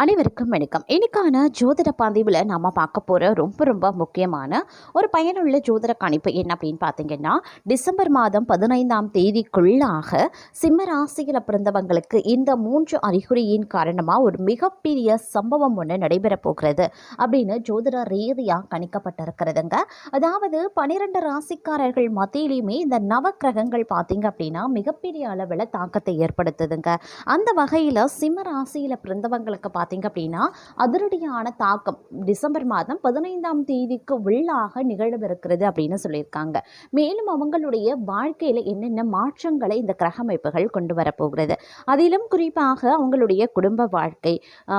அனைவருக்கும் வணக்கம். இன்னைக்கான ஜோதிட பதிவில் நாம் பார்க்க போகிற ரொம்ப முக்கியமான ஒரு பயனுள்ள ஜோதிட கணிப்பு என்ன அப்படின்னு பார்த்தீங்கன்னா, டிசம்பர் மாதம் 15ஆம் தேதிக்குள்ளாக சிம்ம ராசியில் பிறந்தவங்களுக்கு இந்த 3 அறிகுறியின் காரணமாக ஒரு மிகப்பெரிய சம்பவம் ஒன்று நடைபெறப் போகிறது அப்படின்னு ஜோதிட ரீதியாக கணிக்கப்பட்டிருக்கிறதுங்க. அதாவது 12 ராசிக்காரர்கள் மத்தியிலையுமே இந்த நவக்கிரகங்கள் பார்த்தீங்க அப்படின்னா மிகப்பெரிய அளவில் தாக்கத்தை ஏற்படுத்துதுங்க. அந்த வகையில் சிம்ம ராசியில் பிறந்தவங்களுக்கு பார்த்தீங்க அப்படின்னா அதிரடியான தாக்கம் டிசம்பர் மாதம் 15ஆம் தேதிக்கு உள்ளாக நிகழவிருக்கிறது அப்படின்னு சொல்லியிருக்காங்க. மேலும் அவங்களுடைய வாழ்க்கையில் என்னென்ன மாற்றங்களை இந்த கிரக அமைப்புகள் கொண்டு வரப்போகிறது, அதிலும் குறிப்பாக அவங்களுடைய குடும்ப வாழ்க்கை,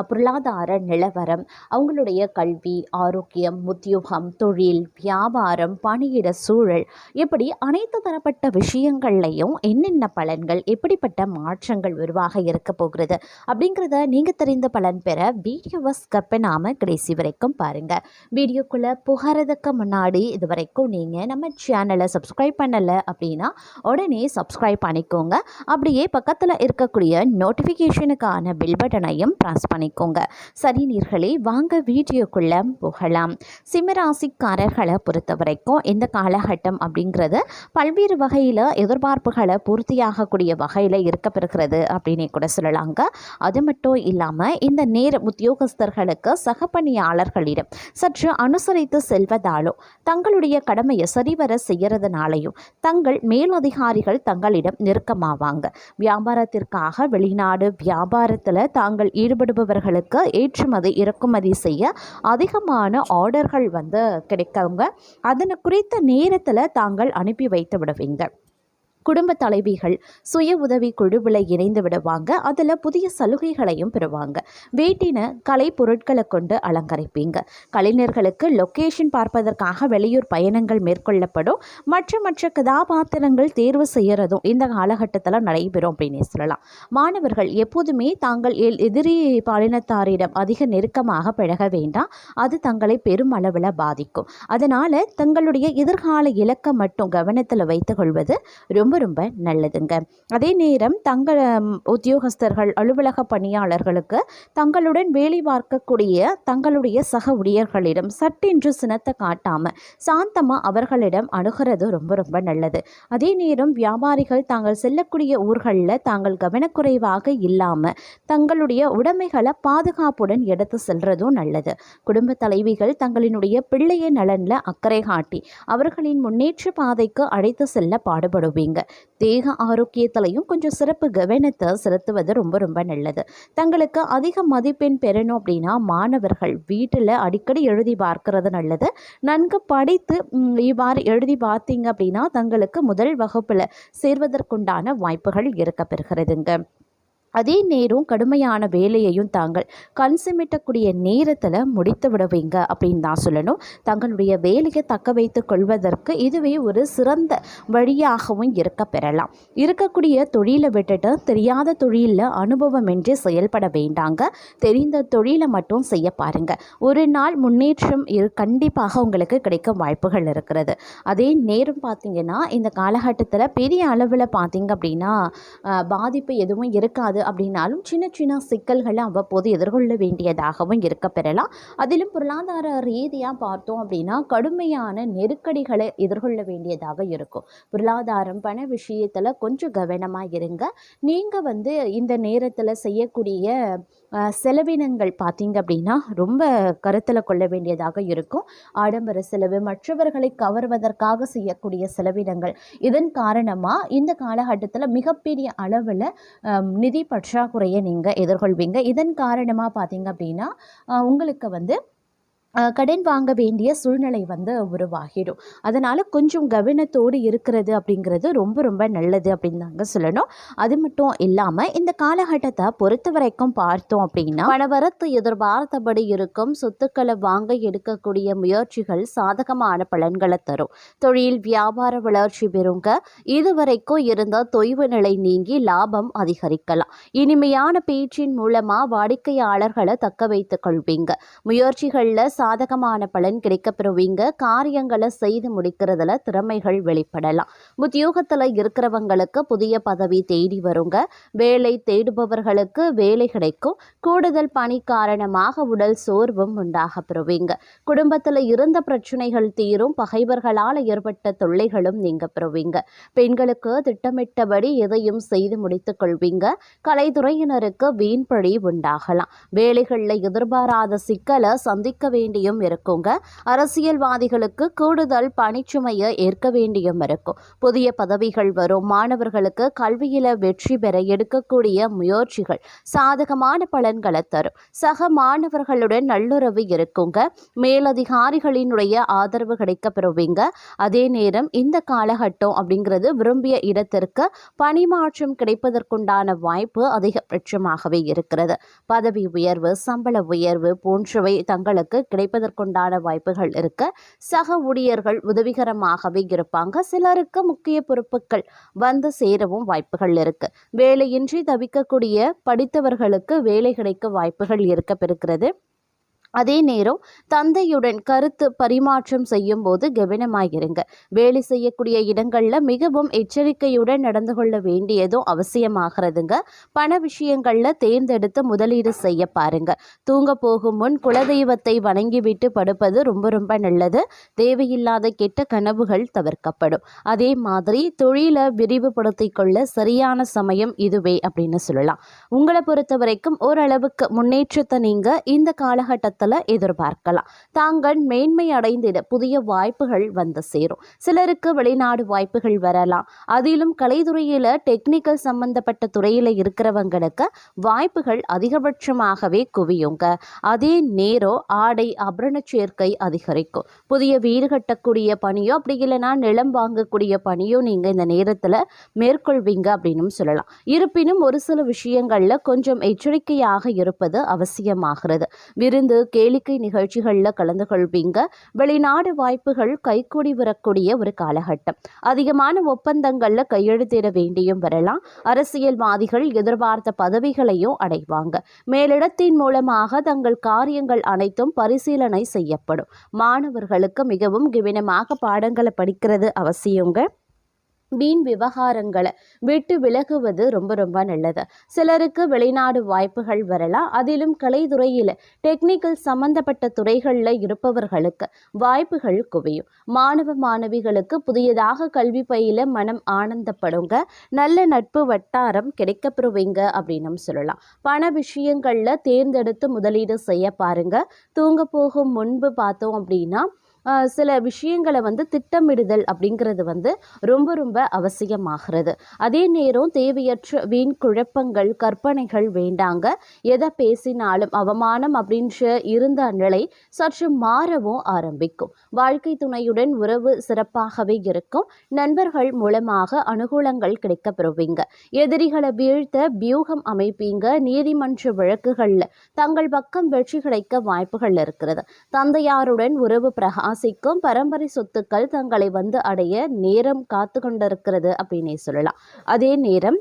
பொருளாதார நிலவரம், அவங்களுடைய கல்வி, ஆரோக்கியம், உத்தியோகம், தொழில், வியாபாரம், பணியிட சூழல், இப்படி அனைத்து தரப்பட்ட விஷயங்கள்லையும் என்னென்ன பலன்கள், எப்படிப்பட்ட மாற்றங்கள் உருவாக இருக்க போகிறது அப்படிங்கிறத நீங்கள் தெரிந்த பலன் பெற வீடியோவை ஸ்கிப் பண்ணாம கடைசி வரைக்கும் பாருங்க. வீடியோக்குள்ள புகாரதுக்கு முன்னாடி இது வரைக்கும் நீங்க நம்ம சேனலை சப்ஸ்கிரைப் பண்ணல அப்படின்னா உடனே சப்ஸ்கிரைப் பண்ணிக்கோங்க. அப்படியே பக்கத்தில் இருக்கக்கூடிய நோட்டிஃபிகேஷனுக்கான பெல் பட்டனையும் ப்ரெஸ் பண்ணிக்கோங்க. சரி நீர்களே, வாங்க வீடியோக்குள்ள போகலாம். சிம்மராசிக்காரர்களை பொறுத்த வரைக்கும் இந்த காலகட்டம் அப்படிங்கிறது பல்வேறு வகையில் எதிர்பார்ப்புகளை பூர்த்தியாகக்கூடிய வகையில் இருக்கப்பெறுகிறது அப்படின்னே கூட சொல்லலாங்க. அது மட்டும் இல்லாமல் இந்த நேரம் உத்தியோகஸ்தர்களுக்கு சக பணியாளர்களிடம் சற்று அனுசரித்து செல்வதாலும் தங்களுடைய கடமையை சரிவர செய்யறதுனாலையும் தங்கள் மேலதிகாரிகள் தங்களிடம் நெருக்கமாவாங்க. வியாபாரத்திற்காக வெளிநாடு வியாபாரத்தில் தாங்கள் ஈடுபடுபவர்களுக்கு ஏற்றுமதி இறக்குமதி செய்ய அதிகமான ஆர்டர்கள் கிடைக்கவங்க. அதனை குறித்த நேரத்தில் தாங்கள் அனுப்பி வைத்து விடுவீங்க. குடும்ப தலைவிகள் சுய உதவி குழுவில் இணைந்து விடுவாங்க. அதில் புதிய சலுகைகளையும் பெறுவாங்க. வீட்டின கலை பொருட்களை கொண்டு அலங்கரிப்பீங்க. கலைஞர்களுக்கு லொக்கேஷன் பார்ப்பதற்காக வெளியூர் பயணங்கள் மேற்கொள்ளப்படும். மற்ற கதாபாத்திரங்கள் தேர்வு செய்யறதும் இந்த காலகட்டத்தில் நடைபெறும் அப்படின்னு சொல்லலாம். மாணவர்கள் எப்போதுமே தாங்கள் எதிரி பாலினத்தாரிடம் அதிக நெருக்கமாக பழக வேண்டாம். அது தங்களை பெரும் அளவில் பாதிக்கும். அதனால் தங்களுடைய எதிர்கால இலக்கை மட்டும் கவனத்தில் வைத்துக் கொள்வது ரொம்ப நல்லதுங்க. அதே நேரம் தங்கள் உத்தியோகஸ்தர்கள், அலுவலக பணியாளர்களுக்கு தங்களுடன் வேலை பார்க்கக்கூடிய தங்களுடைய சக ஊழியர்களிடம் சட்டென்று சினத்தை காட்டாம சாந்தமா அவர்களிடம் அணுகிறது ரொம்ப நல்லது. அதே நேரம் வியாபாரிகள் தாங்கள் செல்லக்கூடிய ஊர்களில் தாங்கள் கவனக்குறைவாக இல்லாம தங்களுடைய உடைமைகளை பாதுகாப்புடன் எடுத்து செல்றதும் நல்லது. குடும்ப தலைவிகள் தங்களினுடைய பிள்ளைய நலன்ல அக்கறை காட்டி அவர்களின் முன்னேற்ற பாதைக்கு அழைத்து செல்ல பாடுபடுவீங்க. தேக ஆரோக்கியத்திலையும் கொஞ்சம் சிறப்பு கவனத்தை செலுத்துவது ரொம்ப நல்லது. தங்களுக்கு அதிக மதிப்பெண் பெறணும் அப்படின்னா மாணவர்கள் வீட்டில் அடிக்கடி எழுதி பார்க்கறது நல்லது. நன்கு படித்து இவ்வாறு எழுதி பார்த்தீங்க அப்படின்னா தங்களுக்கு முதல் வகுப்பில் சேர்வதற்குண்டான வாய்ப்புகள் இருக்க பெறுகிறதுங்க. அதே நேரம் கடுமையான வேலையையும் தாங்கள் கண் சிமிட்டக்கூடிய நேரத்தில் முடித்து விடுவீங்க அப்படின்னு தான் சொல்லணும். தங்களுடைய வேலையை தக்க வைத்து கொள்வதற்கு இதுவே ஒரு சிறந்த வழியாகவும் இருக்க பெறலாம். இருக்கக்கூடிய தொழிலை விட்டுட்டு தெரியாத தொழிலில் அனுபவமின்றி செயல்பட வேண்டாங்க. தெரிந்த தொழிலை மட்டும் செய்ய பாருங்க. ஒரு நாள் முன்னேற்றம் கண்டிப்பாக உங்களுக்கு கிடைக்க வாய்ப்புகள் இருக்கிறது. அதே நேரம் பார்த்தீங்கன்னா இந்த காலகட்டத்தில் பெரிய அளவில் பார்த்தீங்க அப்படின்னா பாதிப்பு எதுவும் இருக்காது. அப்படின்னாலும் சின்ன சிக்கல்களை அவ்வப்போது எதிர்கொள்ள வேண்டியதாகவும் இருக்க பெறலாம். அதிலும் பொருளாதார ரீதியாக பார்த்தோம் அப்படின்னா கடுமையான நெருக்கடிகளை எதிர்கொள்ள வேண்டியதாக இருக்கும். பொருளாதாரம் பண விஷயத்தில் கொஞ்சம் கவனமாக இருங்க. நீங்கள் இந்த நேரத்தில் செய்யக்கூடிய செலவினங்கள் பார்த்தீங்க அப்படின்னா ரொம்ப கருத்தில் கொள்ள வேண்டியதாக இருக்கும். ஆடம்பர செலவு, மற்றவர்களை கவர்வதற்காக செய்யக்கூடிய செலவினங்கள், இதன் காரணமாக இந்த காலகட்டத்தில் மிகப்பெரிய அளவில் நிதி பற்றாக்குறையை நீங்கள் எதிர்கொள்வீங்க. இதன் காரணமாக பார்த்தீங்க அப்படின்னா உங்களுக்கு கடன் வாங்க வேண்டிய சூழ்நிலை உருவாகிடும். அதனால் கொஞ்சம் கவனத்தோடு இருக்கிறது அப்படிங்கிறது ரொம்ப நல்லது அப்படின்னு தாங்க சொல்லணும். அது மட்டும் இல்லாமல் இந்த காலகட்டத்தை பொறுத்த வரைக்கும் பார்த்தோம் அப்படின்னா பணவரத்து எதிர்பார்த்தபடி இருக்கும். சொத்துக்களை வாங்க எடுக்கக்கூடிய முயற்சிகள் சாதகமான பலன்களை தரும். தொழில் வியாபார வளர்ச்சி பெறுங்க. இதுவரைக்கும் இருந்த தொய்வு நிலை நீங்கி லாபம் அதிகரிக்கலாம். இனிமையான பேச்சின் மூலமாக வாடிக்கையாளர்களை தக்க வைத்துக் கொள்வீங்க. முயற்சிகளில் சாதகமான பலன் கிடைக்கப்பெறுவீங்க. காரியங்களை செய்து முடிக்கிறதுல திறமைகள் வெளிப்படலாம். உத்தியோகத்தில் இருக்கிறவங்களுக்கு புதிய பதவி தேடி வருங்க. வேலை தேடுபவர்களுக்கு வேலை கிடைக்கும். கூடுதல் பணி காரணமாக உடல் சோர்வும் உண்டாக பெறுவீங்க. குடும்பத்தில் இருந்த பிரச்சனைகள் தீரும். பகைவர்களால் ஏற்பட்ட தொல்லைகளும் நீங்க பெறுவீங்க. பெண்களுக்கு திட்டமிட்டபடி எதையும் செய்து முடித்துக் கொள்வீங்க. கலைத்துறையினருக்கு வீண்பழி உண்டாகலாம். வேலைகளில் எதிர்பாராத சிக்கலை சந்திக்க வேண்டியும் இருக்குங்க. அரசியல்வாதிகளுக்கு கூடுதல் பணிச்சுமையை ஏற்க வேண்டியும் இருக்கும். புதிய பதவிகள் வரும். மாணவர்களுக்கு கல்வியில வெற்றி பெற எடுக்கக்கூடிய முயற்சிகள் சாதகமான பலன்களை தரும். சக மாணவர்களுடன் நல்லுறவு இருக்குங்க. மேலதிகாரிகளினுடைய ஆதரவு கிடைக்க பெறுவீங்க. அதே நேரம் இந்த காலகட்டம் அப்படிங்கிறது விரும்பிய இடத்திற்கு பணிமாற்றம் கிடைப்பதற்குண்டான வாய்ப்பு அதிகபட்சமாகவே இருக்கிறது. பதவி உயர்வு, சம்பள உயர்வு போன்றவை தங்களுக்கு கிடைப்பதற்குண்டான வாய்ப்புகள் இருக்கு. சக ஊழியர்கள் உதவிகரமாகவே இருப்பாங்க. சிலருக்கு முக்கிய பொறுப்புகள் வந்து சேரவும் வாய்ப்புகள் இருக்கு. வேலையின்றி தவிக்கக்கூடிய படித்தவர்களுக்கு வேலை கிடைக்க வாய்ப்புகள் இருக்கப்பெறுகிறது. அதே நேரம் தந்தையுடன் கருத்து பரிமாற்றம் செய்யும் போது கவனமாயிருங்க. வேலை செய்யக்கூடிய இடங்களில் மிகவும் எச்சரிக்கையுடன் நடந்து கொள்ள வேண்டியதும் அவசியமாகிறதுங்க. பண விஷயங்களில் தேர்ந்தெடுத்து முதலீடு செய்ய பாருங்க. தூங்க போகும் முன் குலதெய்வத்தை வணங்கிவிட்டு படுப்பது ரொம்ப ரொம்ப நல்லது. தேவையில்லாத கெட்ட கனவுகள் தவிர்க்கப்படும். அதே மாதிரி தொழிலை விரிவுபடுத்திக் கொள்ள சரியான சமயம் இதுவே அப்படின்னு சொல்லலாம். உங்களை பொறுத்த வரைக்கும் ஓரளவுக்கு முன்னேற்றத்தை நீங்க இந்த காலகட்டத்தில் எதிர்பார்க்கலாம். தாங்கள் மேன்மை அடைந்திட புதிய வாய்ப்புகள் வந்து சேரும். சிலருக்கு வெளிநாடு வாய்ப்புகள் வரலாம். அதிலும் கலைத்துறையில டெக்னிக்கல் சம்பந்தப்பட்ட துறையில இருக்கிறவங்களுக்கு வாய்ப்புகள் அதிகபட்சமாகவே குவியுங்க. அதே நேரம் ஆடை ஆபரண சேர்க்கை அதிகரிக்கும். புதிய வீடு கட்டக்கூடிய பணியோ அப்படி இல்லைன்னா நிலம் வாங்கக்கூடிய பணியோ நீங்க இந்த நேரத்துல மேற்கொள்வீங்க அப்படின்னு சொல்லலாம். இருப்பினும் ஒரு சில விஷயங்கள்ல கொஞ்சம் எச்சரிக்கையாக இருப்பது அவசியமாகிறது. விருந்து கேளிக்கை நிகழ்ச்சிகளில் கலந்து கொள்வீங்க. வெளிநாடு வாய்ப்புகள் கைகூடி வரக்கூடிய ஒரு காலகட்டம். அதிகமான ஒப்பந்தங்களில் கையெழுத்திட வேண்டியும் வரலாம். அரசியல்வாதிகள் எதிர்பார்த்த பதவிகளையும் அடைவாங்க. மேலிடத்தின் மூலமாக தங்கள் காரியங்கள் அனைத்தும் பரிசீலனை செய்யப்படும். மாணவர்களுக்கு மிகவும் கவனமாக பாடங்களை படிக்கிறது அவசியங்க. வீண் விவகாரங்களை விட்டு விலகுவது ரொம்ப ரொம்ப நல்லது. சிலருக்கு வெளிநாடு வாய்ப்புகள் வரலாம். அதிலும் கலைத்துறையில் டெக்னிக்கல் சம்பந்தப்பட்ட துறைகளில் இருப்பவர்களுக்கு வாய்ப்புகள் குவியும். மாணவ மாணவிகளுக்கு புதியதாக கல்வி பயில மனம் ஆனந்தப்படுங்க. நல்ல நட்பு வட்டாரம் கிடைக்கப்பெறுவீங்க அப்படின்னு சொல்லலாம். பண விஷயங்களில் தேர்ந்தெடுத்து முதலீடு செய்ய பாருங்க. தூங்க போகும் முன்பு பார்த்தோம் அப்படின்னா சில விஷயங்களை திட்டமிடுதல் அப்படிங்கிறது ரொம்ப ரொம்ப அவசியமாகிறது. அதே நேரம் தேவையற்ற வீண் குழப்பங்கள் கற்பனைகள் வேண்டாங்க. எதை பேசினாலும் அவமானம் அப்படின்ற இருந்த நிலை சற்று மாறவும் ஆரம்பிக்கும். வாழ்க்கை துணையுடன் உறவு சிறப்பாகவே இருக்கும். நண்பர்கள் மூலமாக அனுகூலங்கள் கிடைக்கப்பெறுவீங்க. எதிரிகளை வீழ்த்த வியூகம் அமைப்பீங்க. நீதிமன்ற வழக்குகளில் தங்கள் பக்கம் வெற்றி கிடைக்க வாய்ப்புகள் இருக்கிறது. தந்தையாருடன் உறவு பிரகாசிக்கும். பரம்பரை சொத்துக்கள் தங்களை அடைய நேரம் காத்து கொண்டிருக்கிறது அப்படின்னே சொல்லலாம். அதே நேரம்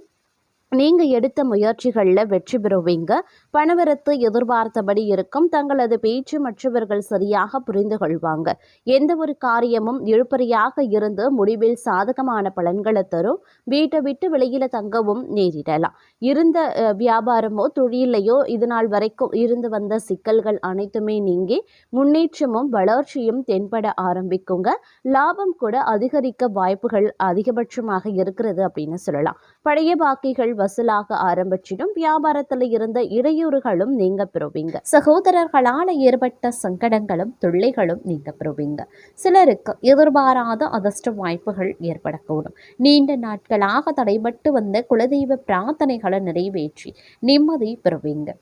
நீங்க எடுத்த முயற்சிகளில் வெற்றி பெறுவீங்க. பணவரத்து எதிர்பார்த்தபடி இருக்கும். தங்களது பேச்சு மற்றவர்கள் சரியாக புரிந்து கொள்வாங்க. எந்த ஒரு காரியமும் இழுபறியாக இருந்து முடிவில் சாதகமான பலன்களை தரும். வீட்டை விட்டு வெளியில தங்கவும் நேரிடலாம். இருந்த வியாபாரமோ தொழிலையோ இது நாள் வரைக்கும் இருந்து வந்த சிக்கல்கள் அனைத்துமே நீங்கி முன்னேற்றமும் வளர்ச்சியும் தென்பட ஆரம்பிக்குங்க. லாபம் கூட அதிகரிக்க வாய்ப்புகள் அதிகபட்சமாக இருக்கிறது அப்படின்னு சொல்லலாம். பழைய பாக்கிகள் வசூலாக ஆரம்பிச்சிடும். வியாபாரத்தில் இருந்த இடையூறுகளும் நீங்க பெறுவீங்க. சகோதரர்களால் ஏற்பட்ட சங்கடங்களும் தொல்லைகளும் நீங்க பெறுவீங்க. சிலருக்கு எதிர்பாராத அதிர்ஷ்ட வாய்ப்புகள் ஏற்படக்கூடும். நீண்ட நாட்களாக தடைபட்டு வந்த குலதெய்வ பிரார்த்தனைகளை நிறைவேற்றி நிம்மதி பெறுவீங்க.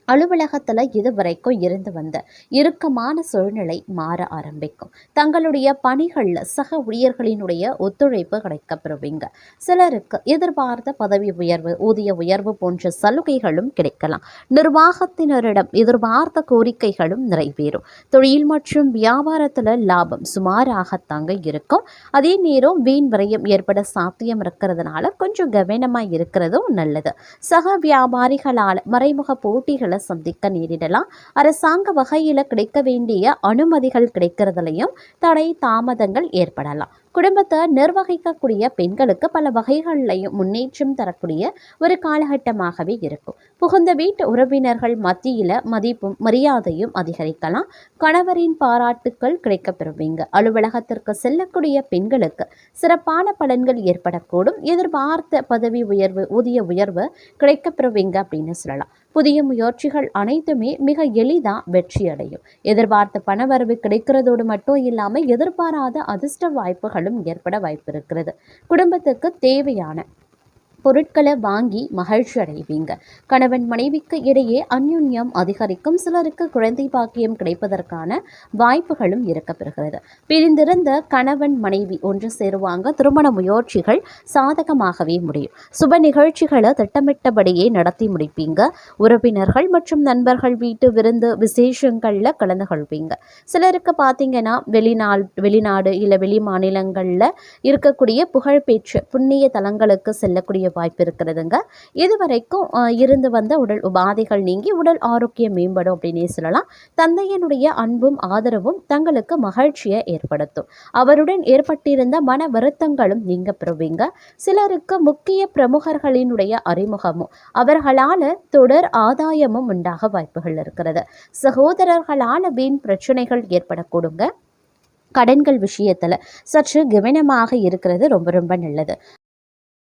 அலுவலகத்தில் இதுவரைக்கும் இருந்து வந்த இறுக்கமான சூழ்நிலை மாற ஆரம்பிக்கும். தங்களுடைய பணிகளில் சக ஊழியர்களினுடைய ஒத்துழைப்பு கிடைக்கப்பெறுவீங்க. சிலருக்கு எதிர்பார்த்த பதவி உயர்வு, ஊதிய உயர்வு போன்ற சலுகைகளும் கிடைக்கலாம். நிர்வாகத்தினரிடம் எதிர்பார்த்த கோரிக்கைகளும் நிறைவேறும். தொழில் மற்றும் வியாபாரத்தில் லாபம் சுமாராகத்தாங்க இருக்கும். அதே நேரம் வீண் விரயம் ஏற்பட சாத்தியம் இருக்கிறதுனால கொஞ்சம் கவனமாக இருக்கிறதும் நல்லது. சக வியாபாரிகளால் மறைமுக போட்டிகளை சவால்களை சந்திக்க நேரிடலாம். அரசாங்க வகையில் கிடைக்க வேண்டிய அனுமதிகள் கிடைக்கிறதுலையும் தடை தாமதங்கள் ஏற்படலாம். குடும்பத்தை நிர்வகிக்கக்கூடிய பெண்களுக்கு பல வகைகள்லையும் முன்னேற்றம் தரக்கூடிய ஒரு காலகட்டமாகவே இருக்கும். புகுந்த வீட்டு உறவினர்கள் மத்தியில் மதிப்பும் மரியாதையும் அதிகரிக்கலாம். கணவரின் பாராட்டுக்கள் கிடைக்கப்பெறுவீங்க. அலுவலகத்திற்கு செல்லக்கூடிய பெண்களுக்கு சிறப்பான பலன்கள் ஏற்படக்கூடும். எதிர்பார்த்த பதவி உயர்வு, ஊதிய உயர்வு கிடைக்கப்பெறுவீங்க அப்படின்னு சொல்லலாம். புதிய முயற்சிகள் அனைத்துமே மிக எளிதாக வெற்றி அடையும். எதிர்பார்த்த பணவரவு கிடைக்கிறதோடு மட்டும் இல்லாமல் எதிர்பாராத அதிர்ஷ்ட வாய்ப்புகளும் ஏற்பட வாய்ப்பு இருக்கிறது. குடும்பத்துக்கு தேவையான பொருட்களை வாங்கி மகிழ்ச்சி அடைவீங்க. கணவன் மனைவிக்கு இடையே அந்யுன்யம் அதிகரிக்கும். சிலருக்கு குழந்தை பாக்கியம் கிடைப்பதற்கான வாய்ப்புகளும் இருக்கப்பெறுகிறது. பிரிந்திருந்த கணவன் மனைவி ஒன்று சேருவாங்க. திருமண முயற்சிகள் சாதகமாகவே முடியும். சுப நிகழ்ச்சிகளை திட்டமிட்டபடியே நடத்தி முடிப்பீங்க. உறவினர்கள் மற்றும் நண்பர்கள் வீட்டு விருந்து விசேஷங்களில் கலந்து கொள்வீங்க. சிலருக்கு பார்த்தீங்கன்னா வெளிநாடு இல்லை வெளி மாநிலங்களில் இருக்கக்கூடிய புகழ்பெற்ற புண்ணிய தலங்களுக்கு செல்லக்கூடிய வாய்ப்பு இருக்கிறதுங்க. இதுவரைக்கும் இருந்து வந்த உடல் உபாதைகள் நீங்கி உடல் ஆரோக்கியம் மேம்படும் அப்படின்னே சொல்லலாம். தந்தையனுடைய அன்பும் ஆதரவும் தங்களுக்கு மகிழ்ச்சியை ஏற்படுத்தும். அவருடன் ஏற்பட்டிருந்த மன வருத்தங்களும் நீங்க பெறுவீங்க. சிலருக்கு முக்கிய பிரமுகர்களினுடைய அறிமுகமும் அவர்களால் தொடர் ஆதாயமும் உண்டாக வாய்ப்புகள் இருக்கிறது. சகோதரர்களால் வீண் பிரச்சனைகள் ஏற்படக்கூடுங்க. கடன்கள் விஷயத்தில் சற்று கவனமாக இருக்கிறது ரொம்ப ரொம்ப நல்லது.